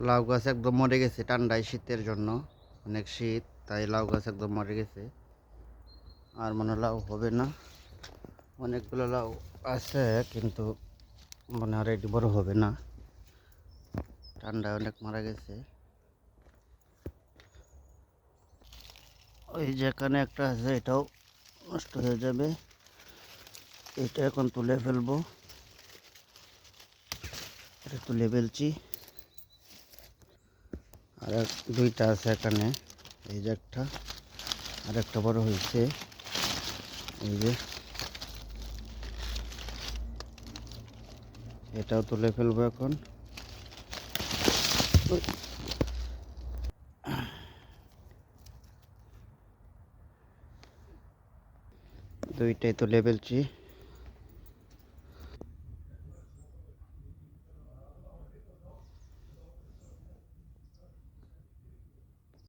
লাউ গাছ একদম মরে গেছে ঠান্ডায়, শীতের জন্য অনেক শীত, তাই লাউ গাছ একদম মরে গেছে। আর মনে লাউ হবে না। অনেকগুলো লাউ আছে কিন্তু মনে হয় এটি বড় হবে না, ঠান্ডায় অনেক মারা গেছে। ওই যেখানে একটা আছে এটাও নষ্ট হয়ে যাবে। এটা এখন তুলে ফেলবো, এটা তুলে ফেলছি। আর দুইটা আছে এখানে, এই যে একটা, আর একটা বড় হয়েছে, এই যে এটাও তুলে ফেলবো এখন। দুইটাই তুলে ফেলছি।